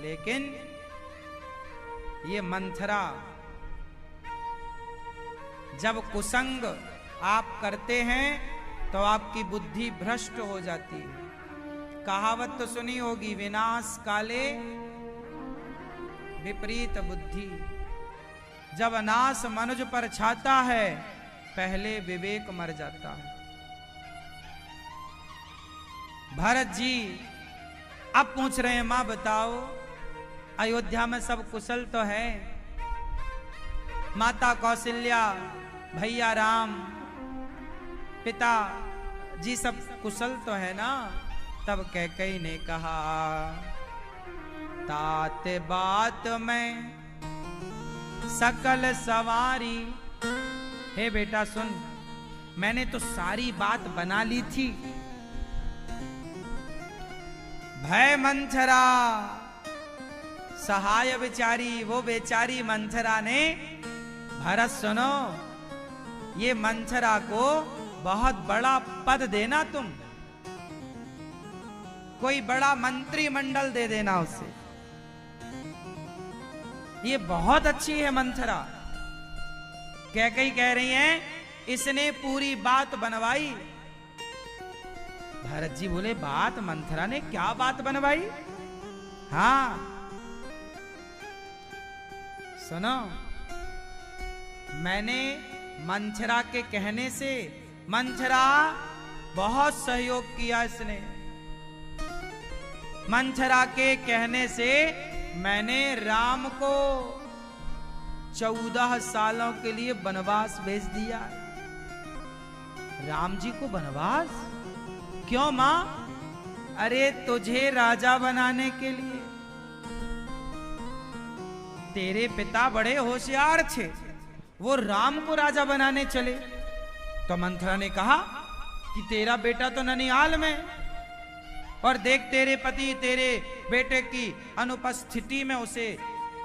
लेकिन ये मंथरा, जब कुसंग आप करते हैं तो आपकी बुद्धि भ्रष्ट हो जाती है। कहावत तो सुनी होगी, विनाश काले विपरीत बुद्धि। जब नाश मनुज पर छाता है, पहले विवेक मर जाता है। भरत जी अब पूछ रहे हैं, मां बताओ अयोध्या में सब कुशल तो है? माता कौशल्या, भैया राम, पिता जी सब कुशल तो है ना? तब कैकेयी ने कहा, तात बात में सकल सवारी। हे बेटा सुन, मैंने तो सारी बात बना ली थी। भय मंथरा सहाय बेचारी, वो बेचारी मंथरा ने, भरत सुनो, ये मंथरा को बहुत बड़ा पद देना, तुम कोई बड़ा मंत्रिमंडल दे देना उसे। ये बहुत अच्छी है मंथरा। कैकेयी कह रही हैं, इसने पूरी बात बनवाई। भरत जी बोले, बात? मंथरा ने क्या बात बनवाई? हाँ सुनो, मैंने मंथरा के कहने से, मंथरा बहुत सहयोग किया इसने। मंथरा के कहने से मैंने राम को 14 सालों के लिए वनवास भेज दिया। राम जी को वनवास? क्यों मां? अरे तुझे राजा बनाने के लिए। तेरे पिता बड़े होशियार थे, वो राम को राजा बनाने चले। तो मंथरा ने कहा कि तेरा बेटा तो ननिहाल में, और देख तेरे पति तेरे बेटे की अनुपस्थिति में उसे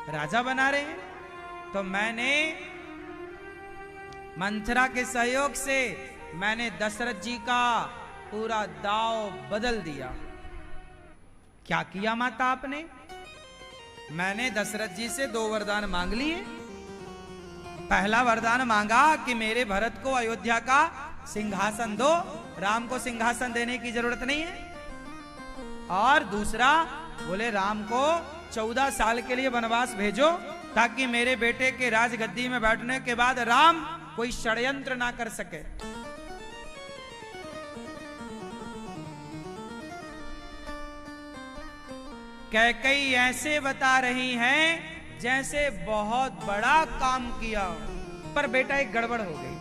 राजा बना रहे हैं। तो मैंने मंथरा के सहयोग से मैंने दशरथ जी का पूरा दाव बदल दिया। क्या किया माता आपने? मैंने दशरथ जी से 2 वरदान मांग लिए। पहला वरदान मांगा कि मेरे भरत को अयोध्या का सिंहासन दो, राम को सिंहासन देने की जरूरत नहीं है। और दूसरा बोले, राम को 14 साल के लिए वनवास भेजो, ताकि मेरे बेटे के राजगद्दी में बैठने के बाद राम कोई षड्यंत्र ना कर सके। कैकेयी ऐसे बता रही हैं जैसे बहुत बड़ा काम किया, पर बेटा एक गड़बड़ हो गई।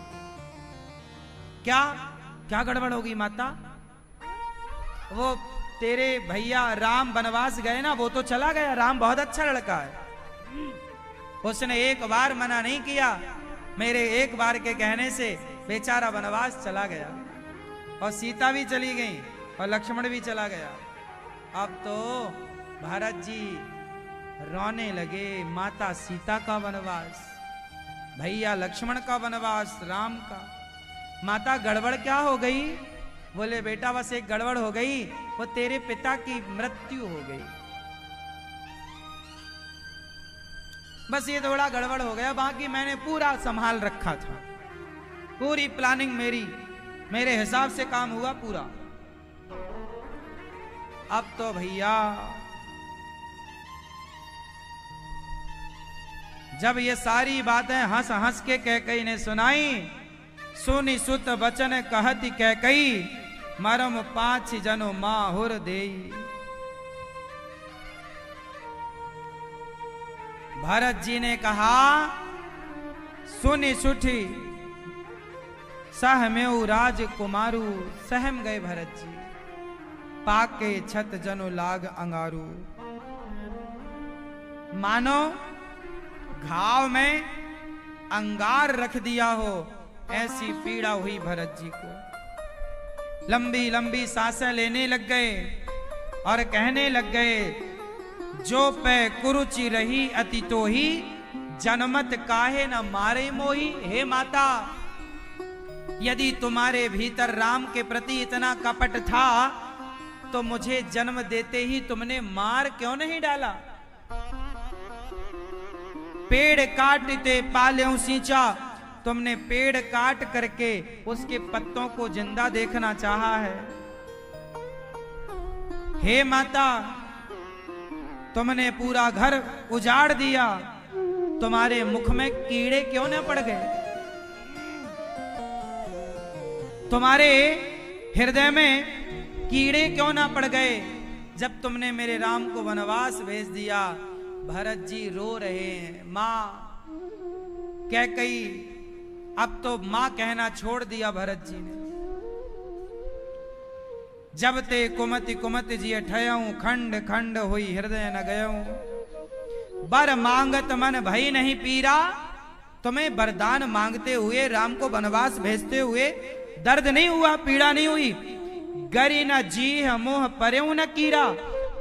क्या क्या गड़बड़ होगी माता? वो तेरे भैया राम वनवास गए ना, वो तो चला गया। राम बहुत अच्छा लड़का है, उसने एक बार मना नहीं किया। मेरे एक बार के कहने से बेचारा वनवास चला गया, और सीता भी चली गई, और लक्ष्मण भी चला गया। अब तो भरत जी रोने लगे, माता सीता का वनवास, भैया लक्ष्मण का वनवास, राम का। माता गड़बड़ क्या हो गई? बोले, बेटा बस एक गड़बड़ हो गई, वो तेरे पिता की मृत्यु हो गई। बस ये थोड़ा गड़बड़ हो गया, बाकी मैंने पूरा संभाल रखा था। पूरी प्लानिंग मेरे हिसाब से काम हुआ पूरा। अब तो भैया जब ये सारी बातें हंस हंस के कैकेयी ने सुनाई, सुनि सुत बचन कहती कैकेयी, मरम 5 जनो माहुर देई। भरत जी ने कहा, सुनि सुठी सहमेउ राजकुमारू। सहम गए भरत जी, पाके छत जनो लाग अंगारू। मानो घाव में अंगार रख दिया हो, ऐसी पीड़ा हुई भरत जी को। लंबी लंबी सांसें लेने लग गए और कहने लग गए, जो पे कुरुचि रही अति तो ही, जनमत काहे न मारे मोही। हे माता, यदि तुम्हारे भीतर राम के प्रति इतना कपट था, तो मुझे जन्म देते ही तुमने मार क्यों नहीं डाला? पेड़ काटते पाल्यों सींचा, तुमने पेड़ काट करके उसके पत्तों को जिंदा देखना चाहा है। हे माता, तुमने पूरा घर उजाड़ दिया, तुम्हारे मुख में कीड़े क्यों न पड़ गए? तुम्हारे हृदय में कीड़े क्यों ना पड़ गए जब तुमने मेरे राम को वनवास भेज दिया? भरत जी रो रहे हैं। मां कैकेयी, अब तो मां कहना छोड़ दिया भरत जी ने। जब ते कुमति कुमति जी ठयऊं, खंड खंड हुई हृदय न गयऊं। बर मांगत मन भई नहीं पीरा, तुम्हें वरदान मांगते हुए, राम को वनवास भेजते हुए दर्द नहीं हुआ, पीड़ा नहीं हुई। गरी न जीह मोह पर्यों न कीरा,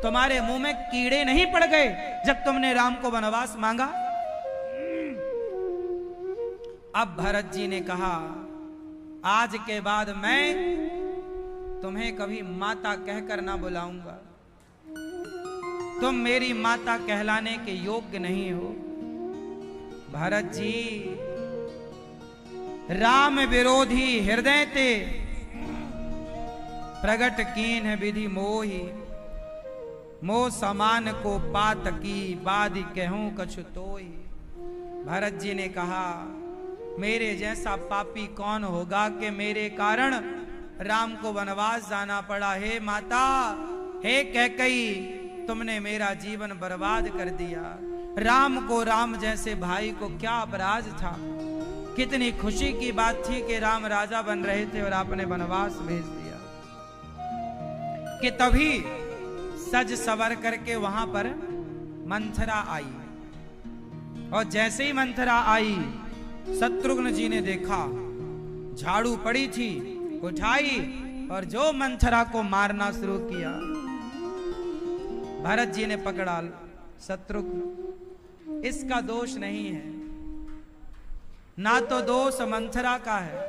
तुम्हारे मुंह में कीड़े नहीं पड़ गए जब तुमने राम को वनवास मांगा? अब भरत जी ने कहा, आज के बाद मैं तुम्हें कभी माता कहकर ना बुलाऊंगा। तुम मेरी माता कहलाने के योग्य नहीं हो। भरत जी, राम विरोधी हृदय ते प्रगट कीन विधि मोही। मोह समान को पात की बादी कहूं कछु तोही। भरत जी ने कहा, मेरे जैसा पापी कौन होगा कि मेरे कारण राम को वनवास जाना पड़ा। हे माता, हे कैकेयी, तुमने मेरा जीवन बर्बाद कर दिया। राम को, राम जैसे भाई को क्या अपराध था? कितनी खुशी की बात थी कि राम राजा बन रहे थे और आपने वनवास भेज दिया। कि तभी सज सवर करके वहां पर मंथरा आई, और जैसे ही मंथरा आई, शत्रुघ्न जी ने देखा, झाड़ू पड़ी थी, उठाई और जो मंथरा को मारना शुरू किया। भरत जी ने पकड़ा, शत्रुघ्न, इसका दोष नहीं है, ना तो दोष मंथरा का है,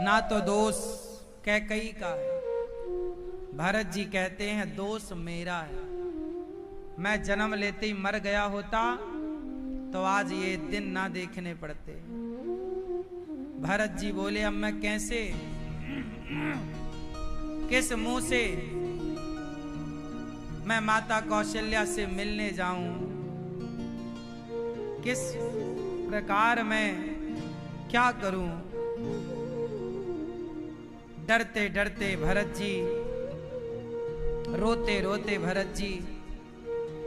ना तो दोष कैकेयी का है। भरत जी कहते हैं, दोष मेरा है। मैं जन्म लेते ही मर गया होता तो आज ये दिन ना देखने पड़ते। भरत जी बोले, अब मैं कैसे, किस मुंह से मैं माता कौशल्या से मिलने जाऊं? किस प्रकार मैं क्या करूं? डरते डरते भरत जी, रोते रोते भरत जी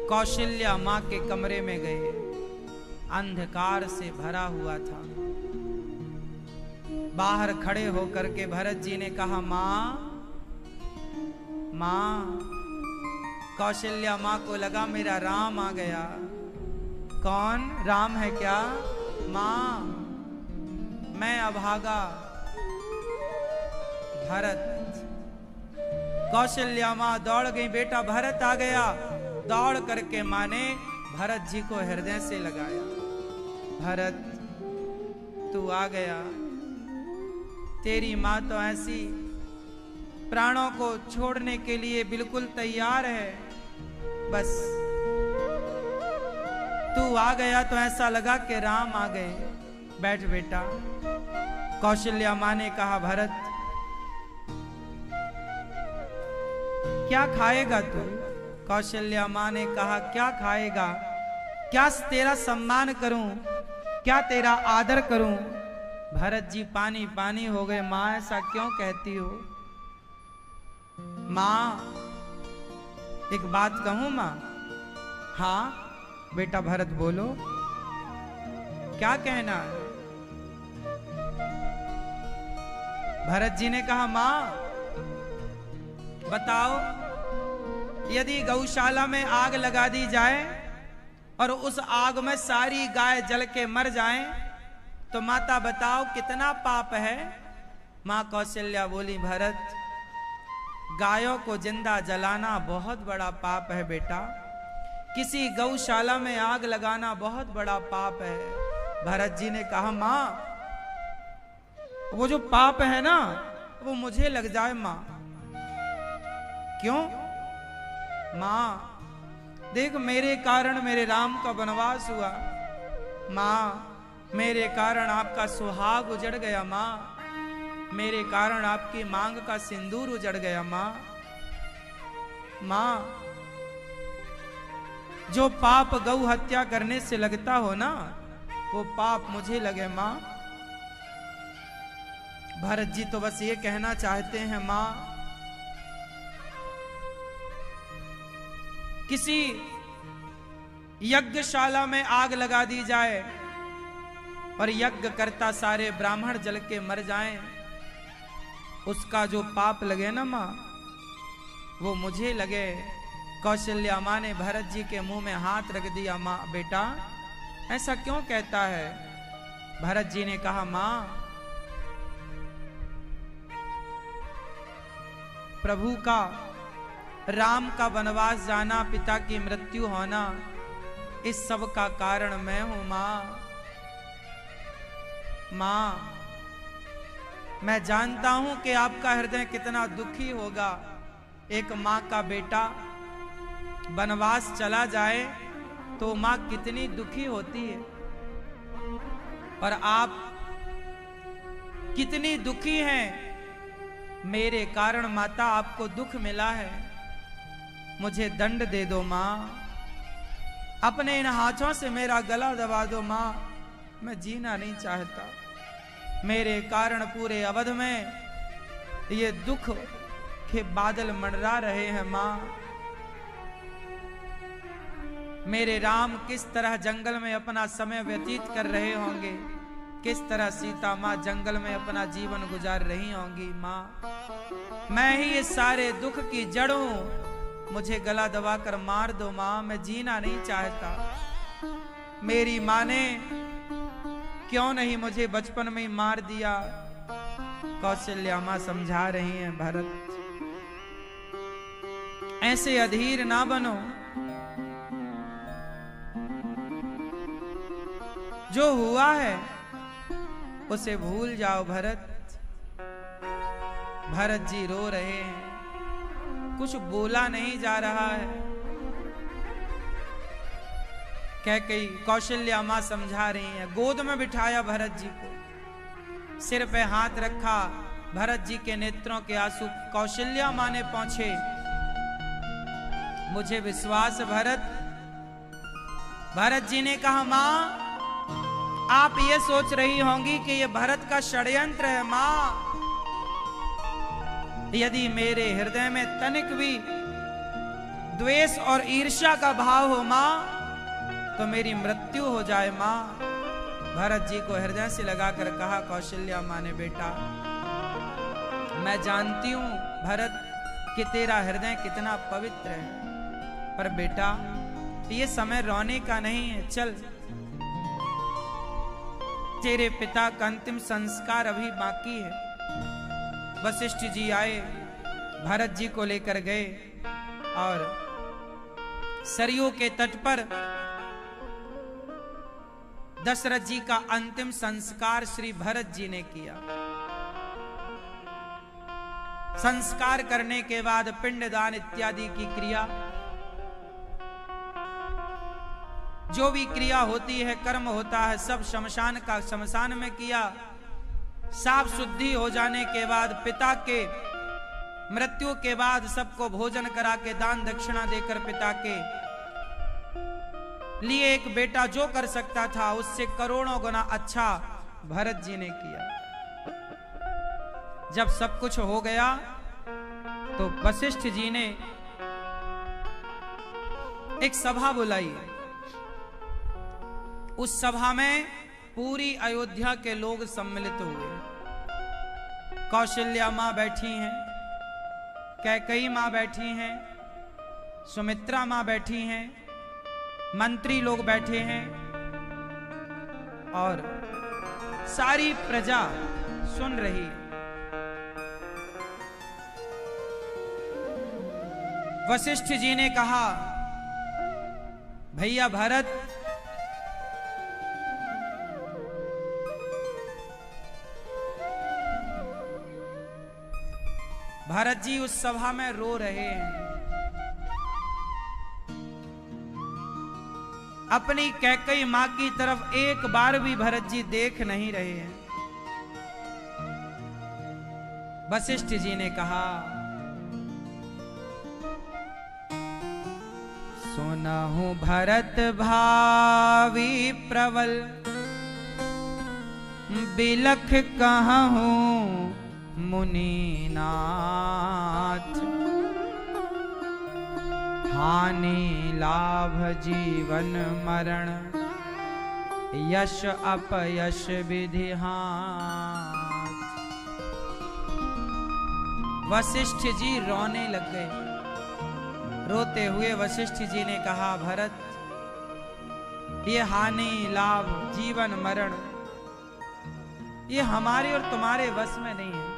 कौशल्या मां के कमरे में गए। अंधकार से भरा हुआ था। बाहर खड़े होकर के भरत जी ने कहा, मां, मां। कौशल्या मां को लगा मेरा राम आ गया। कौन? राम है क्या? मां, मैं अभागा भरत। कौशल्या मां दौड़ गई, बेटा भरत आ गया। दौड़ करके मां ने भरत जी को हृदय से लगाया। भरत, तू आ गया। तेरी मां तो ऐसी प्राणों को छोड़ने के लिए बिल्कुल तैयार है। बस तू आ गया तो ऐसा लगा कि राम आ गए। बैठ बेटा। कौशल्या मां ने कहा, भरत क्या खाएगा तू? कौशल्या मां ने कहा, क्या खाएगा? क्या तेरा सम्मान करूं? क्या तेरा आदर करूं? भरत जी पानी पानी हो गए। मां, ऐसा क्यों कहती हो? मां, एक बात कहूं मां? हाँ बेटा भरत बोलो, क्या कहना है? भरत जी ने कहा, मां बताओ, यदि गौशाला में आग लगा दी जाए और उस आग में सारी गाय जल के मर जाएं, तो माता बताओ कितना पाप है? मां कौशल्या बोली, भरत गायों को जिंदा जलाना बहुत बड़ा पाप है बेटा। किसी गौशाला में आग लगाना बहुत बड़ा पाप है। भरत जी ने कहा, मां वो जो पाप है ना, वो मुझे लग जाए मां। क्यों? मां देख मेरे कारण मेरे राम का वनवास हुआ, माँ मेरे कारण आपका सुहाग उजड़ गया, माँ मेरे कारण आपकी मांग का सिंदूर उजड़ गया, माँ माँ जो पाप गौ हत्या करने से लगता हो ना, वो पाप मुझे लगे माँ। भरत जी तो बस ये कहना चाहते हैं, माँ किसी यज्ञशाला में आग लगा दी जाए और यज्ञ करता सारे ब्राह्मण जल के मर जाएं, उसका जो पाप लगे ना माँ, वो मुझे लगे। कौशल्या माँ ने भरत जी के मुंह में हाथ रख दिया, माँ बेटा ऐसा क्यों कहता है? भरत जी ने कहा, माँ प्रभु का राम का वनवास जाना, पिता की मृत्यु होना, इस सब का कारण मैं हूं माँ। माँ मैं जानता हूं कि आपका हृदय कितना दुखी होगा। एक माँ का बेटा वनवास चला जाए तो माँ कितनी दुखी होती है, और आप कितनी दुखी हैं। मेरे कारण माता आपको दुख मिला है, मुझे दंड दे दो माँ, अपने इन हाथों से मेरा गला दबा दो माँ, मैं जीना नहीं चाहता। मेरे कारण पूरे अवध में ये दुख के बादल मंडरा रहे हैं माँ। मेरे राम किस तरह जंगल में अपना समय व्यतीत कर रहे होंगे, किस तरह सीता माँ जंगल में अपना जीवन गुजार रही होंगी माँ। मैं ही ये सारे दुख की जड़ हूं, मुझे गला दबाकर मार दो माँ, मैं जीना नहीं चाहता। मेरी माँ ने क्यों नहीं मुझे बचपन में ही मार दिया। कौशल्या माँ समझा रही हैं, भरत ऐसे अधीर ना बनो, जो हुआ है उसे भूल जाओ भरत। भरत जी रो रहे हैं, कुछ बोला नहीं जा रहा है। कैकेयी कौशल्या मां समझा रही हैं, गोद में बिठाया भरत जी को, सिर पे हाथ रखा, भरत जी के नेत्रों के आंसू कौशल्या मां ने पोंछे। मुझे विश्वास भरत। भरत जी ने कहा, मां आप ये सोच रही होंगी कि ये भरत का षड्यंत्र है मां। यदि मेरे हृदय में तनिक भी द्वेष और ईर्ष्या का भाव हो मां, तो मेरी मृत्यु हो जाए मां। भरत जी को हृदय से लगाकर कहा कौशल्या मां ने, बेटा मैं जानती हूं भरत कि तेरा हृदय कितना पवित्र है, पर बेटा ये समय रोने का नहीं है। चल, तेरे पिता का अंतिम संस्कार अभी बाकी है। वशिष्ठ जी आए, भरत जी को लेकर गए और सरयू के तट पर दशरथ जी का अंतिम संस्कार श्री भरत जी ने किया। संस्कार करने के बाद पिंडदान इत्यादि की क्रिया, जो भी क्रिया होती है, कर्म होता है, सब शमशान में किया। साफ शुद्धि हो जाने के बाद पिता के मृत्यु के बाद सबको भोजन करा के दान दक्षिणा देकर पिता के लिए एक बेटा जो कर सकता था उससे करोड़ों गुना अच्छा भरत जी ने किया। जब सब कुछ हो गया तो वशिष्ठ जी ने एक सभा बुलाई। उस सभा में पूरी अयोध्या के लोग सम्मिलित हुए। कौशल्या मां बैठी हैं, कैकेयी मां बैठी हैं, सुमित्रा मां बैठी हैं, मंत्री लोग बैठे हैं और सारी प्रजा सुन रही है। वशिष्ठ जी ने कहा, भैया भरत, भरत जी उस सभा में रो रहे हैं। अपनी कैकेयी मां की तरफ एक बार भी भरत जी देख नहीं रहे हैं। वशिष्ठ जी ने कहा, सुनहु भरत भावी प्रबल, बिलख कहूं मुनीनाथ, हानि लाभ जीवन मरण, यश अपयश विधि हाथ। वशिष्ठ जी रोने लग गए। रोते हुए वशिष्ठ जी ने कहा, भरत, ये हानि लाभ जीवन मरण ये हमारे और तुम्हारे वश में नहीं है।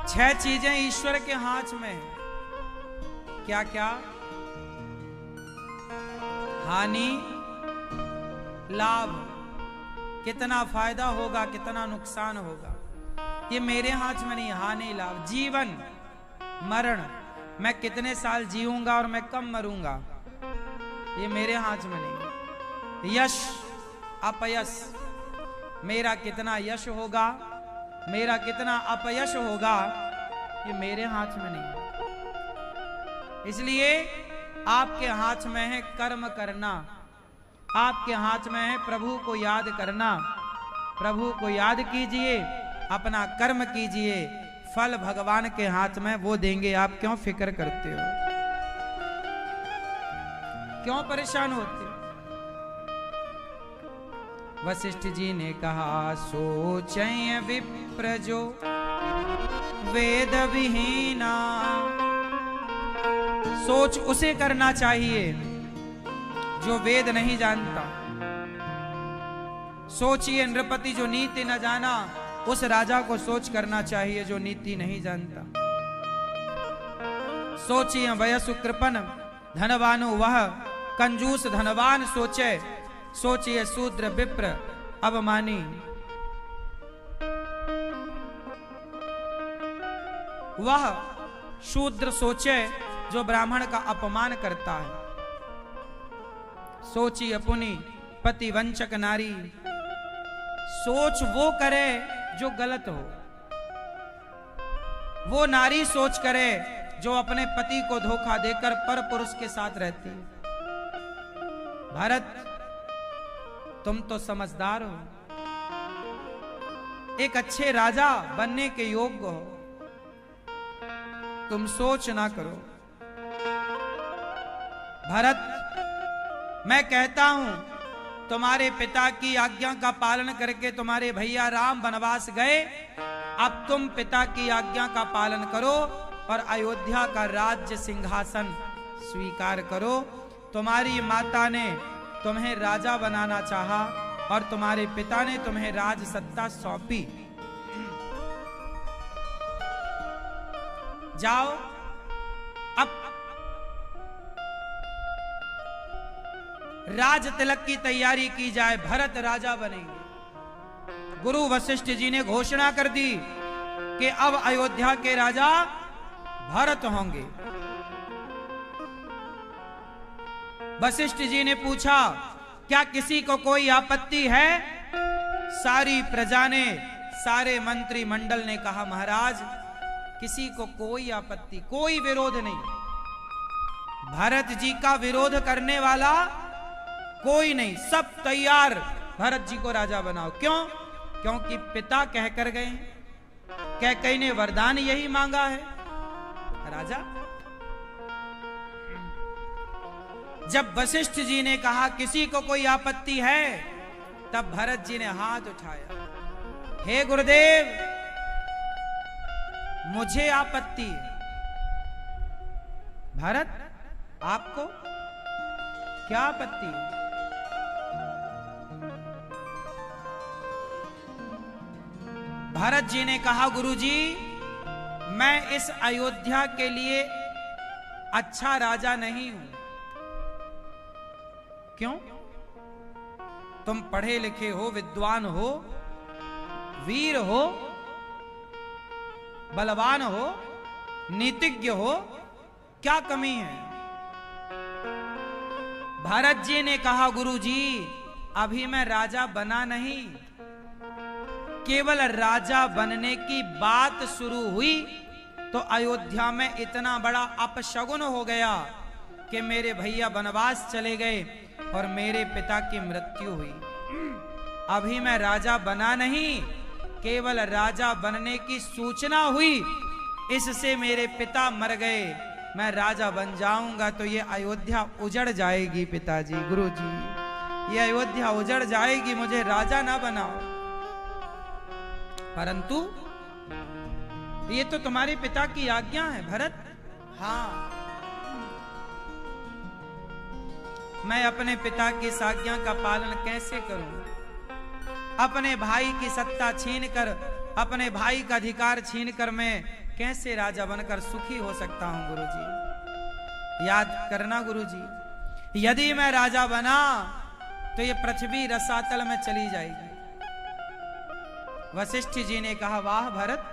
छह चीजें ईश्वर के हाथ में है। क्या क्या? हानि लाभ, कितना फायदा होगा कितना नुकसान होगा ये मेरे हाथ में नहीं। हानि लाभ, जीवन मरण, मैं कितने साल जीऊंगा और मैं कब मरूंगा ये मेरे हाथ में नहीं। यश अपयश, मेरा कितना यश होगा मेरा कितना अपयश होगा ये मेरे हाथ में नहीं। इसलिए आपके हाथ में है कर्म करना, आपके हाथ में है प्रभु को याद करना। प्रभु को याद कीजिए, अपना कर्म कीजिए, फल भगवान के हाथ में वो देंगे। आप क्यों फिक्र करते हो, क्यों परेशान होते हो? वशिष्ठ जी ने कहा, सोचें विप्र जो वेद विहीना। सोच उसे करना चाहिए जो वेद नहीं जानता। सोचिए नृपति जो नीति न जाना, उस राजा को सोच करना चाहिए जो नीति नहीं जानता। सोचिए वयसु कृपन धनवानु वह, कंजूस धनवान सोचे। सोचिए शूद्र विप्र अवमानी। वह शूद्र सोचे जो ब्राह्मण का अपमान करता है। सोचिए अपनी पति वंचक नारी। सोच वो करे जो गलत हो। वो नारी सोच करे जो अपने पति को धोखा देकर पर पुरुष के साथ रहती है। भारत, तुम तो समझदार हो, एक अच्छे राजा बनने के योग्य हो, तुम सोच ना करो। भरत, मैं कहता हूं तुम्हारे पिता की आज्ञा का पालन करके तुम्हारे भैया राम वनवास गए। अब तुम पिता की आज्ञा का पालन करो और अयोध्या का राज्य सिंहासन स्वीकार करो। तुम्हारी माता ने तुम्हें राजा बनाना चाहा और तुम्हारे पिता ने तुम्हें राज सत्ता सौंपी। जाओ, अब राज तिलक की तैयारी की जाए, भरत राजा बनेंगे। गुरु वशिष्ठ जी ने घोषणा कर दी कि अब अयोध्या के राजा भरत होंगे। वशिष्ठ जी ने पूछा, क्या किसी को कोई आपत्ति है? सारी प्रजा ने, सारे मंत्रिमंडल ने कहा, महाराज किसी को कोई आपत्ति, कोई विरोध नहीं। भरत जी का विरोध करने वाला कोई नहीं, सब तैयार भरत जी को राजा बनाओ। क्यों? क्योंकि पिता कहकर गए, कैकेयी ने वरदान यही मांगा है, राजा। जब वशिष्ठ जी ने कहा किसी को कोई आपत्ति है, तब भरत जी ने हाथ उठाया, हे गुरुदेव मुझे आपत्ति है। भरत, आपको क्या आपत्ति है? भरत जी ने कहा, गुरुजी मैं इस अयोध्या के लिए अच्छा राजा नहीं हूं। क्यों? तुम पढ़े लिखे हो, विद्वान हो, वीर हो, बलवान हो, नीतिज्ञ हो, क्या कमी है? भरत जी ने कहा, गुरुजी अभी मैं राजा बना नहीं, केवल राजा बनने की बात शुरू हुई तो अयोध्या में इतना बड़ा अपशगुन हो गया कि मेरे भैया वनवास चले गए और मेरे पिता की मृत्यु हुई। अभी मैं राजा बना नहीं, केवल राजा बनने की सूचना हुई, इससे मेरे पिता मर गए। मैं राजा बन जाऊंगा तो ये अयोध्या उजड़ जाएगी पिताजी, गुरुजी ये अयोध्या उजड़ जाएगी, मुझे राजा ना बनाओ। परंतु ये तो तुम्हारे पिता की आज्ञा है भरत। हाँ, मैं अपने पिता की इस आज्ञा का पालन कैसे करूं? अपने भाई की सत्ता छीनकर, अपने भाई का अधिकार छीनकर मैं कैसे राजा बनकर सुखी हो सकता हूं? गुरुजी याद करना, गुरुजी यदि मैं राजा बना तो ये पृथ्वी रसातल में चली जाएगी। वशिष्ठ जी ने कहा, वाह भरत,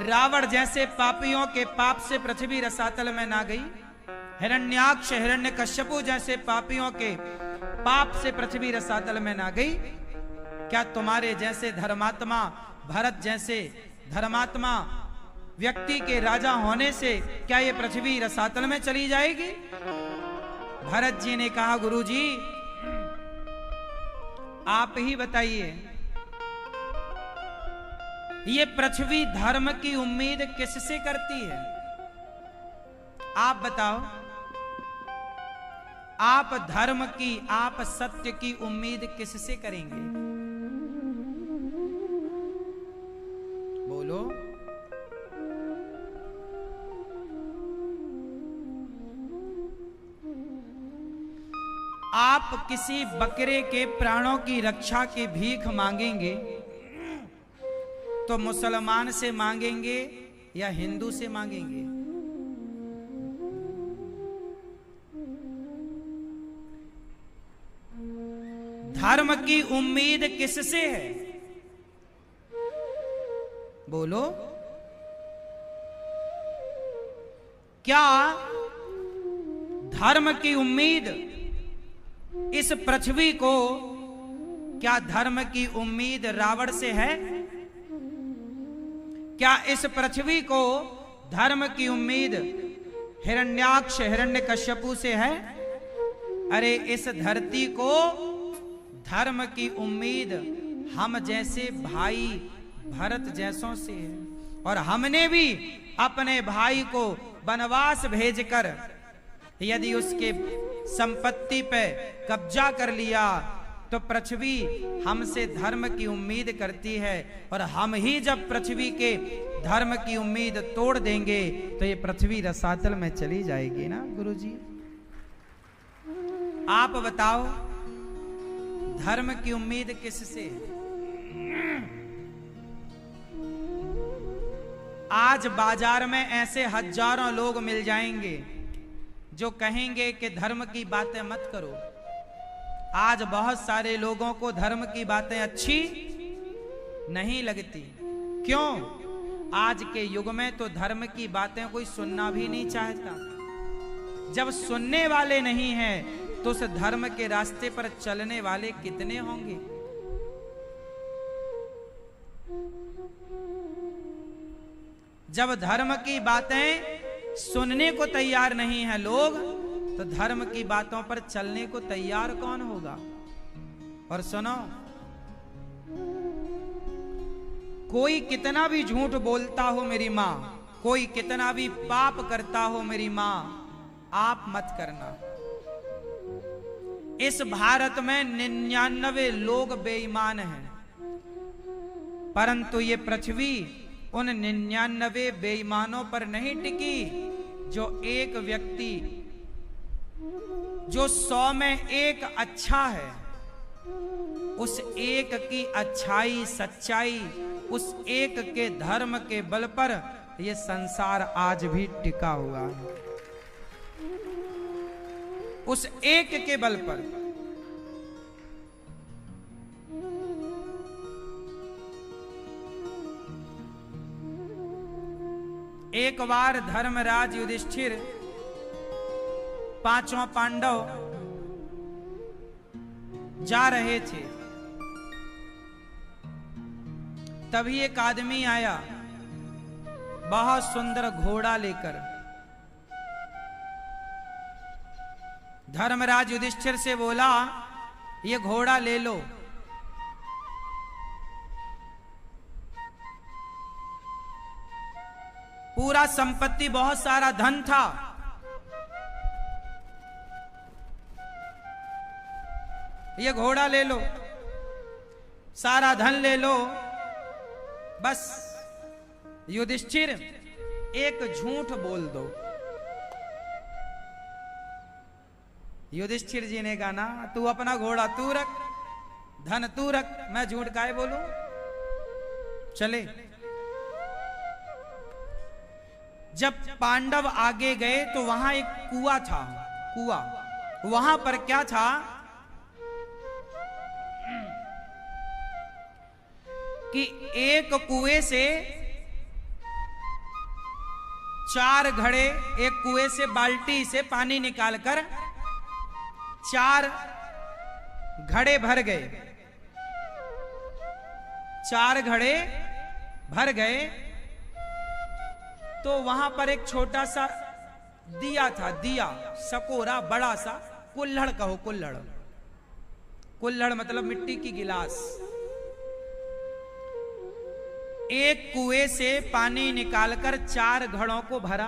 रावण जैसे पापियों के पाप से पृथ्वी रसातल में ना गई, हिरण्याक्ष हिरण्यकश्यपु जैसे पापियों के पाप से पृथ्वी रसातल में ना गई, क्या तुम्हारे जैसे धर्मात्मा, भरत जैसे धर्मात्मा व्यक्ति के राजा होने से क्या ये पृथ्वी रसातल में चली जाएगी? भरत जी ने कहा, गुरुजी आप ही बताइए, ये पृथ्वी धर्म की उम्मीद किससे करती है? आप बताओ। आप धर्म की, आप सत्य की उम्मीद किससे करेंगे? बोलो। आप किसी बकरे के प्राणों की रक्षा की भीख मांगेंगे तो मुसलमान से मांगेंगे या हिंदू से मांगेंगे? धर्म की उम्मीद किससे है? बोलो। क्या धर्म की उम्मीद इस पृथ्वी को, क्या धर्म की उम्मीद रावण से है? क्या इस पृथ्वी को धर्म की उम्मीद हिरण्याक्ष हिरण्यकश्यपु से है? अरे इस धरती को धर्म की उम्मीद हम जैसे भाई भरत जैसों से है, और हमने भी अपने भाई को वनवास भेजकर यदि उसके संपत्ति पे कब्जा कर लिया तो पृथ्वी हमसे धर्म की उम्मीद करती है, और हम ही जब पृथ्वी के धर्म की उम्मीद तोड़ देंगे तो ये पृथ्वी रसातल में चली जाएगी ना गुरुजी। आप बताओ, धर्म की उम्मीद किससे? आज बाजार में ऐसे हजारों लोग मिल जाएंगे जो कहेंगे कि धर्म की बातें मत करो। आज बहुत सारे लोगों को धर्म की बातें अच्छी नहीं लगती। क्यों? आज के युग में तो धर्म की बातें कोई सुनना भी नहीं चाहता। जब सुनने वाले नहीं हैं तो उस धर्म के रास्ते पर चलने वाले कितने होंगे? जब धर्म की बातें सुनने को तैयार नहीं है लोग, तो धर्म की बातों पर चलने को तैयार कौन होगा? और सुनो, कोई कितना भी झूठ बोलता हो मेरी मां, कोई कितना भी पाप करता हो मेरी मां, आप मत करना। इस भारत में 99 लोग बेईमान हैं, परंतु ये पृथ्वी उन 99 बेईमानों पर नहीं टिकी। जो एक व्यक्ति जो 100 में एक अच्छा है, उस एक की अच्छाई सच्चाई, उस एक के धर्म के बल पर यह संसार आज भी टिका हुआ है। उस एक के बल पर। एक बार धर्मराज युधिष्ठिर पांचों पांडव जा रहे थे, तभी एक आदमी आया बहुत सुंदर घोड़ा लेकर। धर्मराज युधिष्ठिर से बोला, ये घोड़ा ले लो। पूरा संपत्ति, बहुत सारा धन था। ये घोड़ा ले लो, सारा धन ले लो, बस युधिष्ठिर एक झूठ बोल दो। युधिष्ठिर जी ने कहा, ना तू अपना घोड़ा तू रख, धन तू रख, मैं झूठ काहे बोलूं। चले। जब पांडव आगे गए तो वहां एक कुआं था, कुआं। वहां पर क्या था कि एक कुएं से 4 घड़े, एक कुएं से बाल्टी से पानी निकालकर 4 घड़े भर गए। 4 घड़े भर गए तो वहां पर एक छोटा सा दिया था, दिया सकोरा, बड़ा सा, कुल्हड़ कहो, कुल्हड़। कुल्हड़ मतलब मिट्टी की गिलास। एक कुएं से पानी निकालकर 4 घड़ों को भरा